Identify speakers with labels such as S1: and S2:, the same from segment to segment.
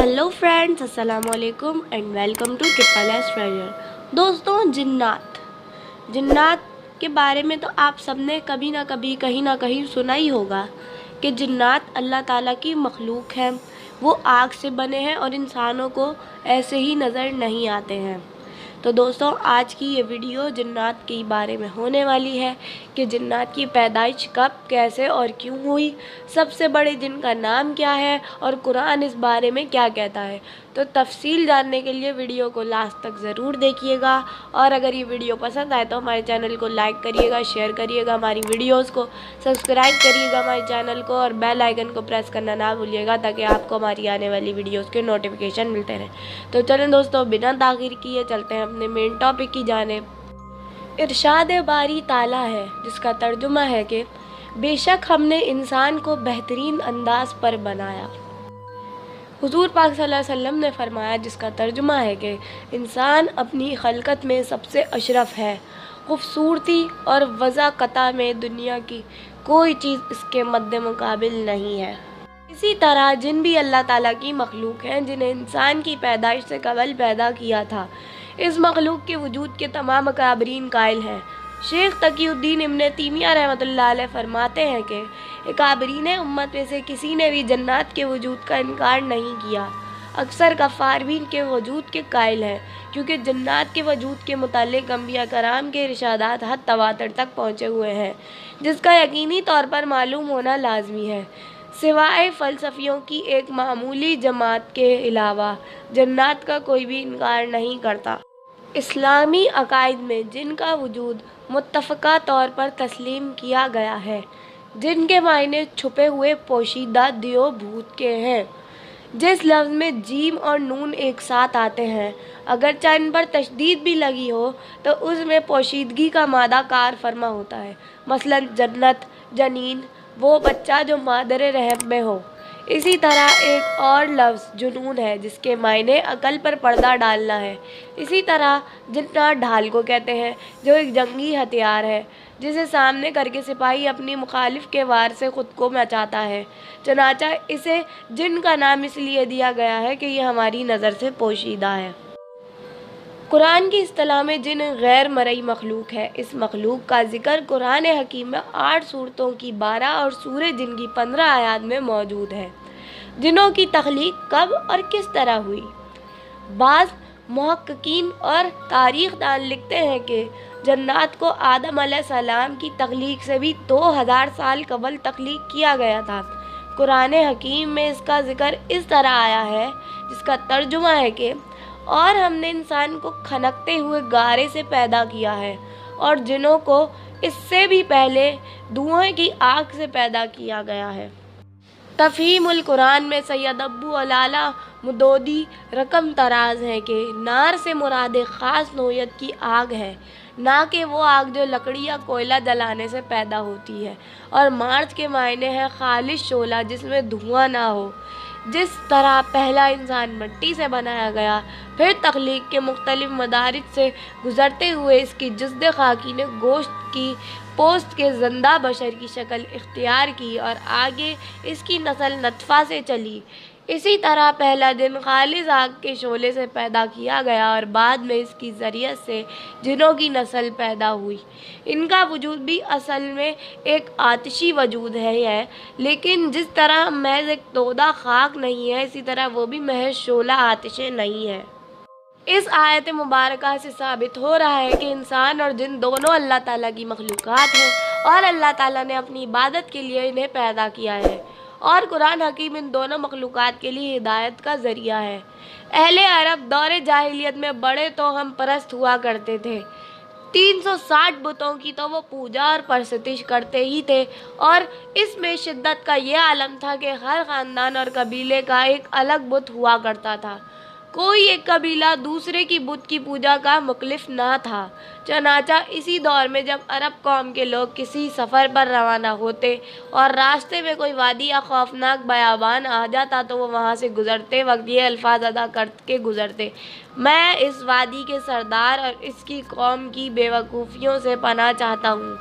S1: Hello friends, अस्सलाम वालेकुम and welcome to triple S treasure. दोस्तों, जिन्नात के बारे में तो आप सबने कभी ना कभी कहीं ना कहीं सुना ही होगा कि जिन्नात अल्लाह ताला की मखलूक हैं। वो आग से बने हैं और इंसानों को ऐसे ही नज़र नहीं आते हैं। तो दोस्तों, आज की ये वीडियो जिन्नात के बारे में होने वाली है कि जिन्नात की पैदाइश कब, कैसे और क्यों हुई, सबसे बड़े जिन का नाम क्या है और कुरान इस बारे में क्या कहता है। तो तफसील जानने के लिए वीडियो को लास्ट तक ज़रूर देखिएगा। और अगर ये वीडियो पसंद आए तो हमारे चैनल को लाइक करिएगा, शेयर करिएगा, हमारी वीडियोस को सब्सक्राइब करिएगा हमारे चैनल को, और बेल आइकन को प्रेस करना ना भूलिएगा ताकि आपको हमारी आने वाली वीडियोस के नोटिफिकेशन मिलते रहें। तो चलें दोस्तों, बिना ताख़ीर किए चलते हैं अपने मेन टॉपिक की जानिब। इरशाद बारी ताला है, जिसका तर्जुमा है कि बेशक हमने इंसान को बेहतरीन अंदाज पर बनाया। हुजूर पाक सल्लल्लाहु अलैहि वसल्लम ने फरमाया, जिसका तर्जुमा है कि इंसान अपनी खलकत में सबसे अशरफ है। खूबसूरती और वज़ाक़ता में दुनिया की कोई चीज़ इसके मद्दे मुकाबिल नहीं है। इसी तरह जिन भी अल्लाह ताला की मखलूक हैं, जिन्हें इंसान की पैदाइश से कबल पैदा किया था, इस मखलूक के वजूद के तमाम अकाबरीन कायल हैं। शेख तकीउद्दीन इब्न तैमिया रहमतुल्लाह अलैह फरमाते हैं कि अकाबरीन उम्मत में से किसी ने भी जन्नत के वजूद का इनकार नहीं किया। अक्सर कफ़ार भी इनके वजूद के कायल हैं, क्योंकि जन्नत के वजूद के मुताल्लिक़ अंबिया कराम के इरशादात हद तवातर तक पहुँचे हुए हैं, जिसका यकीनी तौर पर मालूम होना लाजमी है। सिवाय फ़लसफ़ियों की एक मामूली जमात के अलावा जन्नत का कोई भी इनकार नहीं करता। इस्लामी अकायद में जिनका वजूद मुत्तफ़क़ा तौर पर तस्लीम किया गया है, जिनके मायने छुपे हुए पोशीदा दियो भूत के हैं। जिस लफ्ज़ में जीम और नून एक साथ आते हैं, अगर इन पर तशदीद भी लगी हो तो उसमें पोशीदगी का मादा कार फरमा होता है। मसलन जन्नत, जनीन, वो बच्चा जो मादर रहम में हो। इसी तरह एक और लफ्ज़ जुनून है, जिसके मायने अकल पर पर्दा डालना है। इसी तरह जिन्नात ढाल को कहते हैं, जो एक जंगी हथियार है जिसे सामने करके सिपाही अपनी मुखालिफ के वार से ख़ुद को बचाता है। चनाचा इसे जिन का नाम इसलिए दिया गया है कि यह हमारी नज़र से पोशीदा है। कुरान की इस्तिलाह में जिन गैर मरई मखलूक है। इस मखलूक का जिक्र कुरान हकीम में 8 सूरतों की 12 और सूरह जिन की 15 आयात में मौजूद है। जिनों की तख्लीक कब और किस तरह हुई। बाज़ मुहक्किकीन और तारीख़ दान लिखते हैं कि जन्नत को आदम अलैहिस्सलाम की तख्लीक से भी 2000 साल कबल तख्लीक किया गया था। कुरान हकीम में इसका जिक्र इस तरह आया है, जिसका तर्जुमा है कि और हमने इंसान को खनकते हुए गारे से पैदा किया है, और जिनों को इससे भी पहले धुएं की आग से पैदा किया गया है। तफ़हीमुल कुरान में सैयद अबू अलाला मुदोदी रकम तराज है कि नार से मुराद ख़ास नौयत की आग है, ना कि वो आग जो लकड़ी या कोयला जलाने से पैदा होती है। और मार्च के मायने है खालिश शोला जिसमें धुआं ना हो। जिस तरह पहला इंसान मिट्टी से बनाया गया, फिर तख्लीक के मुख्तलिफ मदारिज से गुज़रते हुए इसकी जिस्द खाकी ने गोश्त की पोस्ट के ज़िंदा बशर की शक्ल इख्तियार की और आगे इसकी नस्ल नतफ़ा से चली। इसी तरह पहला दिन खालिस आग के शोले से पैदा किया गया और बाद में इसकी ज़रियत से जिनों की नस्ल पैदा हुई। इनका वजूद भी असल में एक आतिशी वजूद है, लेकिन जिस तरह महज एक तोदा खाक नहीं है, इसी तरह वो भी महज शोला आतिशे नहीं है। इस आयत मुबारका से साबित हो रहा है कि इंसान और जिन दोनों अल्लाह ताला की मखलूक़ात हैं और अल्लाह ताला ने अपनी इबादत के लिए इन्हें पैदा किया है, और कुरान हकीम इन दोनों मखलूक़ात के लिए हिदायत का ज़रिया है। अहले अरब दौरे जाहिलियत में बड़े तो हम परस्त हुआ करते थे। 360 बुतों की तो वो पूजा और परस्तिश करते ही थे, और इसमें शिद्दत का ये आलम था कि हर ख़ानदान और कबीले का एक अलग बुत हुआ करता था। कोई एक कबीला दूसरे की बुत की पूजा का मुखलिफ ना था। चनाचा इसी दौर में जब अरब कौम के लोग किसी सफ़र पर रवाना होते और रास्ते में कोई वादी या खौफनाक बयाबान आ जाता, तो वो वहाँ से गुज़रते वक्त ये अल्फाज अदा करके गुज़रते, मैं इस वादी के सरदार और इसकी कौम की बेवकूफ़ियों से पनाह चाहता हूँ।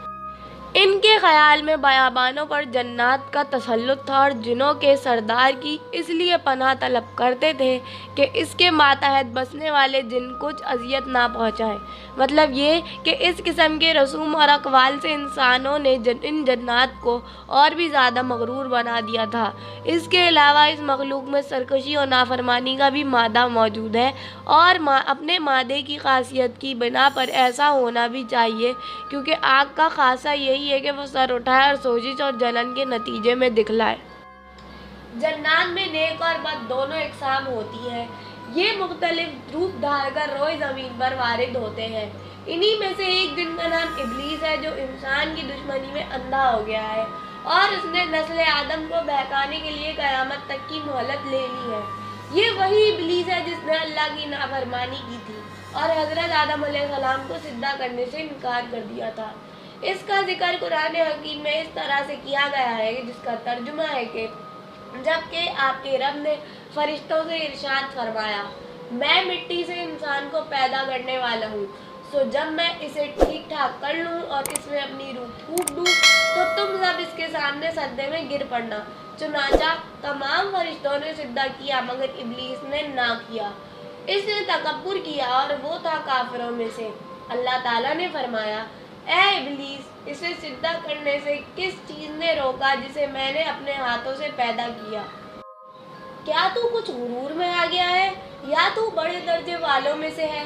S1: ان کے خیال میں بیابانوں پر جنات کا تسلط تھا اور جنوں کے سردار کی اس لیے پناہ طلب کرتے تھے کہ اس کے ماتحت بسنے والے جن کچھ اذیت نہ پہنچائیں۔ مطلب یہ کہ اس قسم کے رسوم اور اقوال سے انسانوں نے ان جنات کو اور بھی زیادہ مغرور بنا دیا تھا۔ اس کے علاوہ اس مخلوق میں سرکشی اور نافرمانی کا بھی مادہ موجود ہے اور اپنے مادے کی خاصیت کی بنا پر ایسا ہونا بھی چاہیے، کیونکہ آگ کا خاصہ یہی ہے کہ وہ سر اٹھائے اور سوزش اور جلن کے نتیجے میں دکھلائے۔ جنات میں نیک اور بد دونوں اقسام ہوتی ہیں۔ یہ مختلف روپ دھار کر روئے زمین پر وارد ہوتے ہیں۔ انہی میں سے ایک جن کا نام ابلیس ہے، جو انسان کی دشمنی میں اندھا ہو گیا ہے اور اس نے نسل آدم کو بہکانے کے لیے قیامت تک کی مہلت لے لی ہے۔ یہ وہی ابلیس ہے جس نے اللہ کی نافرمانی کی تھی اور حضرت آدم علیہ السلام کو سجدہ کرنے سے انکار کر دیا تھا۔ اس کا ذکر قرآن حکیم میں اس طرح سے کیا گیا ہے، جس کا ترجمہ ہے کہ جبکہ آپ کے رب نے فرشتوں سے ارشاد فرمایا، میں مٹی سے انسان کو پیدا کرنے والا ہوں، سو جب میں اسے ٹھیک ٹھاک کر لوں اور اس میں اپنی روح پھونک دوں تو تم سب اس کے سامنے سجدے میں گر پڑنا۔ چنانچہ تمام فرشتوں نے سجدہ کیا مگر ابلیس نے نہ کیا۔ اس نے تکبر کیا اور وہ تھا کافروں میں سے۔ اللہ تعالیٰ نے فرمایا، اے ابلیس، اسے سجدہ کرنے سے کس چیز نے روکا جسے میں نے اپنے ہاتھوں سے پیدا کیا؟ کیا تو کچھ غرور میں آ گیا ہے یا تو بڑے درجے والوں میں سے ہے؟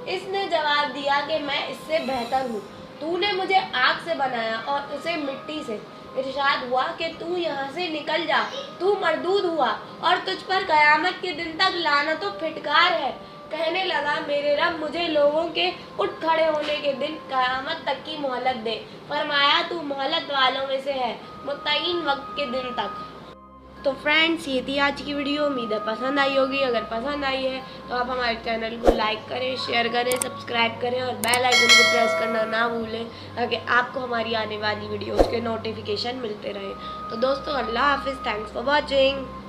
S1: اس نے جواب دیا کہ میں اس سے بہتر ہوں، تو نے مجھے آگ سے بنایا اور اسے مٹی سے۔ ارشاد ہوا کہ تو یہاں سے نکل جا، تو مردود ہوا اور تجھ پر قیامت کے دن تک لعنت و پھٹکار ہے۔ کہنے لگا، میرے رب مجھے لوگوں کے اٹھ کھڑے ہونے کے دن قیامت تک کی مہلت دے۔ فرمایا، تو مہلت والوں میں سے ہے متعین وقت کے دن تک۔ تو فرینڈس، یہ تھی آج کی ویڈیو، امید ہے پسند آئی ہوگی۔ اگر پسند آئی ہے تو آپ ہمارے چینل کو لائک کریں، شیئر کریں، سبسکرائب کریں اور بیل آئیکن کو پریس کرنا نہ بھولیں تاکہ آپ کو ہماری آنے والی ویڈیوز کے نوٹیفیکیشن ملتے رہیں۔ تو دوستو، اللہ حافظ، تھینکس فار واچنگ۔